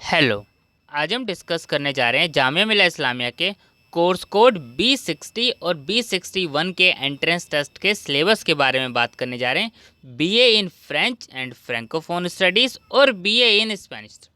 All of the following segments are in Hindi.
हेलो। आज हम डिस्कस करने जा रहे हैं जामिया मिल्लिया इस्लामिया के कोर्स कोड B60 और B61 के एंट्रेंस टेस्ट के सिलेबस के बारे में बात करने जा रहे हैं। BA in French and francophone studies और बीए इन स्पेनिश स्टडीज़।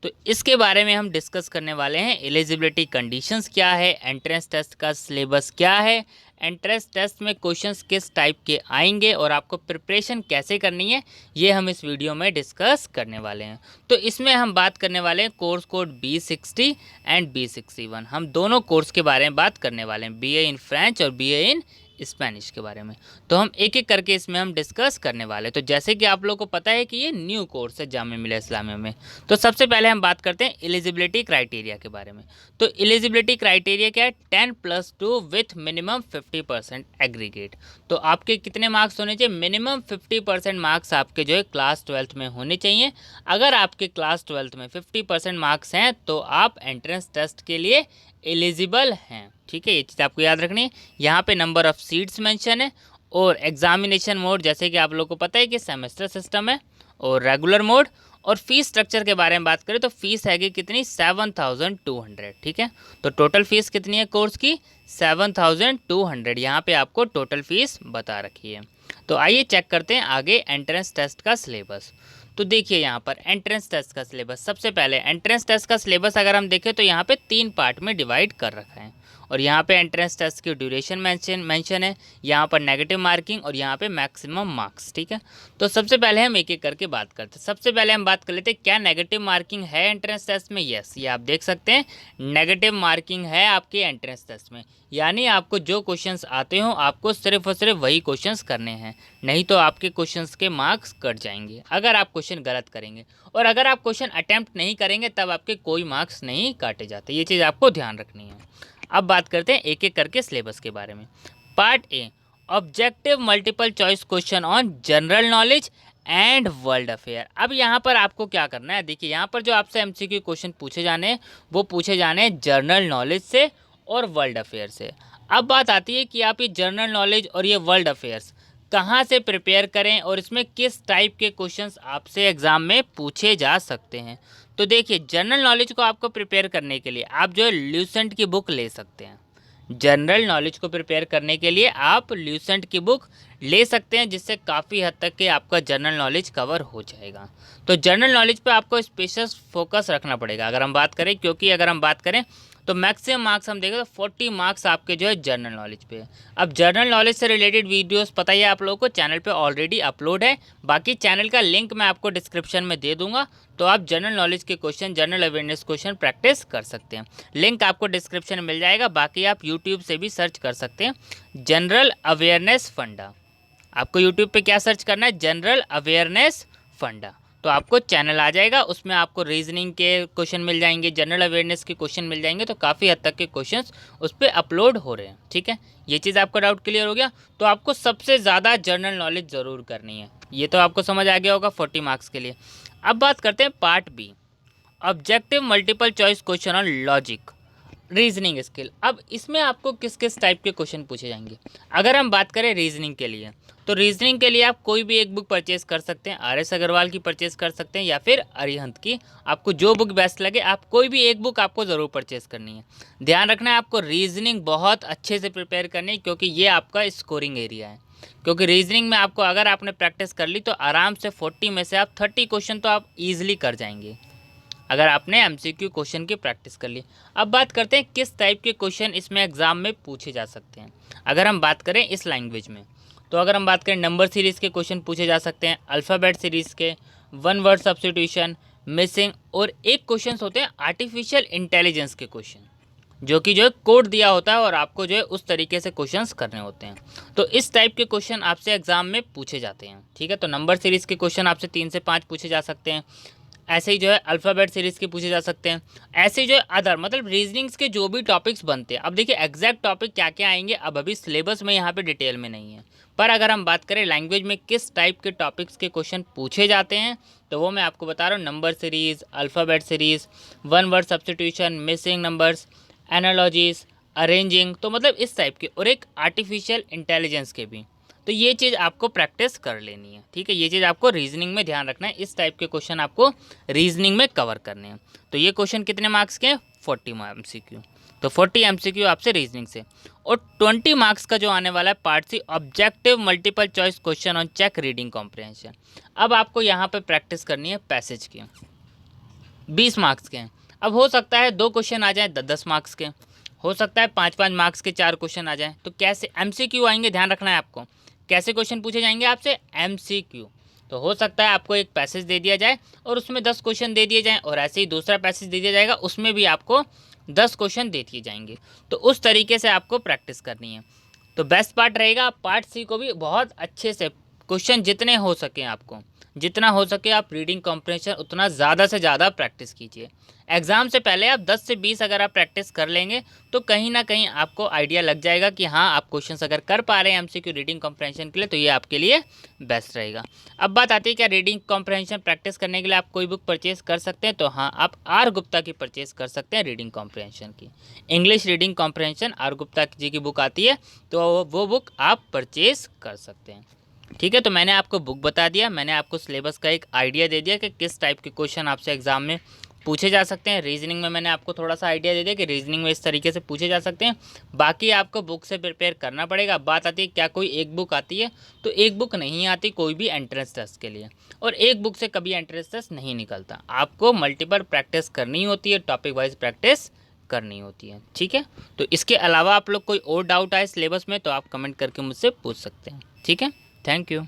तो इसके बारे में हम डिस्कस करने वाले हैं। एलिजिबिलिटी कंडीशंस क्या है, एंट्रेंस टेस्ट का सिलेबस क्या है, एंट्रेंस टेस्ट में क्वेश्चंस किस टाइप के आएंगे और आपको प्रिपरेशन कैसे करनी है, ये हम इस वीडियो में डिस्कस करने वाले हैं। तो इसमें हम बात करने वाले हैं course code B60 and B61। हम दोनों कोर्स के बारे में बात करने वाले हैं, बीए इन फ्रेंच और बीए इन स्पेनिश के बारे में। तो हम एक एक करके इसमें हम डिस्कस करने वाले हैं। तो जैसे कि आप लोगों को पता है कि ये न्यू कोर्स है जामिया मिल्लिया इस्लामिया में। तो सबसे पहले हम बात करते हैं एलिजिबिलिटी क्राइटेरिया के बारे में। तो एलिजिबिलिटी क्राइटेरिया क्या है? 10+2 विथ मिनिमम 50% एग्रीगेट। तो आपके कितने मार्क्स होने चाहिए? मिनिमम 50% मार्क्स आपके जो है क्लास 12th में होने चाहिए। अगर आपके क्लास 12th में 50% मार्क्स हैं तो आप एंट्रेंस टेस्ट के लिए एलिजिबल हैं। ठीक है, ये चीज़ आपको याद रखनी है। यहाँ पे नंबर ऑफ़ सीट्स मेंशन है और एग्जामिनेशन मोड, जैसे कि आप लोग को पता है कि सेमेस्टर सिस्टम है, और रेगुलर मोड। और फीस स्ट्रक्चर के बारे में बात करें तो फीस है कि कितनी? 7200। ठीक है, तो टोटल फीस कितनी है कोर्स की? 7200। यहाँ पे आपको टोटल फीस बता रखी है। तो आइए चेक करते हैं आगे एंट्रेंस टेस्ट का सिलेबस। तो देखिए यहाँ पर एंट्रेंस टेस्ट का सिलेबस। सबसे पहले एंट्रेंस टेस्ट का सिलेबस अगर हम देखें तो यहाँ पे 3 पार्ट में डिवाइड कर रखा है। और यहाँ पे एंट्रेंस टेस्ट की ड्यूरेशन मेंशन है, यहाँ पर नेगेटिव मार्किंग और यहाँ पे मैक्सिमम मार्क्स। ठीक है, तो सबसे पहले हम एक एक करके बात करते हैं। सबसे पहले हम बात कर लेते हैं क्या नेगेटिव मार्किंग है एंट्रेंस टेस्ट में। यस, ये आप देख सकते हैं नेगेटिव मार्किंग है आपके एंट्रेंस टेस्ट में। यानी आपको जो क्वेश्चंस आते हो आपको सिर्फ और सिर्फ वही क्वेश्चंस करने हैं, नहीं तो आपके क्वेश्चंस के मार्क्स कट जाएंगे अगर आप क्वेश्चन गलत करेंगे। और अगर आप क्वेश्चन अटैम्प्ट नहीं करेंगे तब आपके कोई मार्क्स नहीं काटे जाते। ये चीज़ आपको ध्यान रखनी है। अब बात करते हैं एक एक करके सिलेबस के बारे में। Part A, objective multiple choice question on general knowledge and world affair. अब यहाँ पर आपको क्या करना है? देखिए यहाँ पर जो आपसे एमसीक्यू क्वेश्चन पूछे जाने हैं वो पूछे जाने हैं जनरल नॉलेज से और वर्ल्ड अफेयर से। अब बात आती है कि आप ये जनरल नॉलेज और ये वर्ल्ड अफेयर्स कहाँ से प्रिपेयर करें और इसमें किस टाइप के क्वेश्चंस आपसे एग्ज़ाम में पूछे जा सकते हैं। तो देखिए जनरल नॉलेज को आपको प्रिपेयर करने के लिए आप जो है ल्यूसेंट की बुक ले सकते हैं। जनरल नॉलेज को प्रिपेयर करने के लिए आप ल्यूसेंट की बुक ले सकते हैं, जिससे काफ़ी हद तक के आपका जनरल नॉलेज कवर हो जाएगा। तो जनरल नॉलेज पे आपको स्पेशल फोकस रखना पड़ेगा अगर हम बात करें, क्योंकि अगर हम बात करें तो मैक्सिमम मार्क्स हम देखें तो 40 मार्क्स आपके जो है जनरल नॉलेज पे है। अब जनरल नॉलेज से रिलेटेड वीडियोस पता ही है आप लोगों को चैनल पे ऑलरेडी अपलोड है। बाकी चैनल का लिंक मैं आपको डिस्क्रिप्शन में दे दूंगा, तो आप जनरल नॉलेज के question, general awareness question practice कर सकते हैं। लिंक आपको डिस्क्रिप्शन में मिल जाएगा। बाकी आप यूट्यूब से भी सर्च कर सकते हैं जनरल अवेयरनेस फंडा। आपको यूट्यूब पे क्या सर्च करना है? जनरल अवेयरनेस फंडा। तो आपको चैनल आ जाएगा, उसमें आपको रीजनिंग के क्वेश्चन मिल जाएंगे, जनरल अवेयरनेस के क्वेश्चन मिल जाएंगे। तो काफ़ी हद तक के क्वेश्चंस उस पर अपलोड हो रहे हैं। ठीक है, ये चीज़ आपका डाउट क्लियर हो गया। तो आपको सबसे ज़्यादा जनरल नॉलेज ज़रूर करनी है, ये तो आपको समझ आ गया होगा 40 मार्क्स के लिए। अब बात करते हैं part B, objective multiple choice question on logic reasoning skill. अब इसमें आपको किस किस टाइप के क्वेश्चन पूछे जाएंगे? अगर हम बात करें रीजनिंग के लिए, तो रीजनिंग के लिए आप कोई भी एक बुक परचेज कर सकते हैं। RS अग्रवाल की परचेज कर सकते हैं या फिर अरिहंत की। आपको जो बुक बेस्ट लगे आप कोई भी एक बुक आपको ज़रूर परचेज करनी है। ध्यान रखना है आपको रीजनिंग बहुत अच्छे से प्रिपेयर करनी है, क्योंकि ये आपका स्कोरिंग एरिया है। क्योंकि रीजनिंग में आपको अगर आपने प्रैक्टिस कर ली तो आराम से 40 में से आप 30 क्वेश्चन तो आप ईजिली कर जाएंगे अगर आपने MCQ क्वेश्चन की प्रैक्टिस कर ली। अब बात करते हैं किस टाइप के क्वेश्चन इसमें एग्जाम में पूछे जा सकते हैं। अगर हम बात करें इस लैंग्वेज में, तो अगर हम बात करें नंबर सीरीज़ के क्वेश्चन पूछे जा सकते हैं, अल्फ़ाबेट सीरीज़ के, वन वर्ड सब्स्टिट्यूशन, मिसिंग, और एक क्वेश्चन होते हैं आर्टिफिशियल इंटेलिजेंस के क्वेश्चन, जो कि जो है कोड दिया होता है और आपको जो है उस तरीके से क्वेश्चंस करने होते हैं। तो इस टाइप के क्वेश्चन आपसे एग्जाम में पूछे जाते हैं। ठीक है, तो नंबर सीरीज़ के क्वेश्चन आपसे 3 से 5 पूछे जा सकते हैं। ऐसे ही जो है अल्फ़ाबेट सीरीज़ के पूछे जा सकते हैं। ऐसे ही जो है अदर मतलब रीजनिंग्स के जो भी टॉपिक्स बनते हैं। अब देखिए एग्जैक्ट टॉपिक क्या क्या आएंगे अब अभी सिलेबस में यहाँ पे डिटेल में नहीं है, पर अगर हम बात करें लैंग्वेज में किस टाइप के टॉपिक्स के क्वेश्चन पूछे जाते हैं तो वो मैं आपको बता रहा हूँ। Number series, alphabet series, one word substitution, missing numbers, analogies, arranging, तो मतलब इस टाइप के, और एक आर्टिफिशियल इंटेलिजेंस के भी। तो ये चीज़ आपको प्रैक्टिस कर लेनी है, ठीक है। ये चीज़ आपको रीजनिंग में ध्यान रखना है, इस टाइप के क्वेश्चन आपको रीजनिंग में कवर करने हैं। तो ये क्वेश्चन कितने मार्क्स के हैं? 40 MCQ। तो 40 MCQ आपसे रीजनिंग से, और 20 मार्क्स का जो आने वाला है part C objective multiple choice question on check reading comprehension. अब आपको यहाँ पे प्रैक्टिस करनी है पैसेज की, 20 मार्क्स के हैं। अब हो सकता है 2 क्वेश्चन आ जाए 10-10 मार्क्स के, हो सकता है 5-5 मार्क्स के 4 क्वेश्चन आ जाए। तो कैसे MCQ आएंगे, ध्यान रखना है आपको, कैसे क्वेश्चन पूछे जाएंगे आपसे? MCQ। तो हो सकता है आपको एक पैसेज दे दिया जाए और उसमें 10 क्वेश्चन दे दिए जाएँ, और ऐसे ही दूसरा पैसेज दे दिया जाएगा, उसमें भी आपको 10 क्वेश्चन दे दिए जाएंगे। तो उस तरीके से आपको प्रैक्टिस करनी है। तो बेस्ट पार्ट रहेगा पार्ट सी को भी बहुत अच्छे से क्वेश्चन जितने हो सके, आपको जितना हो सके आप रीडिंग कॉम्प्रिहेंशन उतना ज़्यादा से ज़्यादा प्रैक्टिस कीजिए। एग्ज़ाम से पहले आप 10 से 20 अगर आप प्रैक्टिस कर लेंगे तो कहीं ना कहीं आपको आइडिया लग जाएगा कि हाँ, आप क्वेश्चंस अगर कर पा रहे हैं MCQ रीडिंग कॉम्प्रिहेंशन के लिए, तो ये आपके लिए बेस्ट रहेगा। अब बात आती है क्या रीडिंग कॉम्प्रिहेंशन प्रैक्टिस करने के लिए आप कोई बुक परचेज कर सकते हैं? तो हाँ, आप आर गुप्ता की परचेज कर सकते हैं रीडिंग कॉम्प्रिहेंशन की। English reading comprehension R Gupta ji की बुक आती है, तो वो बुक आप परचेज कर सकते हैं, ठीक है। तो मैंने आपको बुक बता दिया, मैंने आपको सिलेबस का एक आइडिया दे दिया कि किस टाइप के क्वेश्चन आपसे एग्जाम में पूछे जा सकते हैं। रीजनिंग में मैंने आपको थोड़ा सा आइडिया दे दिया कि रीजनिंग में इस तरीके से पूछे जा सकते हैं। बाकी आपको बुक से प्रिपेयर करना पड़ेगा। बात आती है क्या कोई एक बुक आती है? तो एक बुक नहीं आती कोई भी एंट्रेंस टेस्ट के लिए, और एक बुक से कभी एंट्रेंस टेस्ट नहीं निकलता। आपको मल्टीपल प्रैक्टिस करनी होती है, टॉपिक वाइज प्रैक्टिस करनी होती है, ठीक है। तो इसके अलावा आप लोग कोई और डाउट आए सिलेबस में तो आप कमेंट करके मुझसे पूछ सकते हैं, ठीक है। Thank you.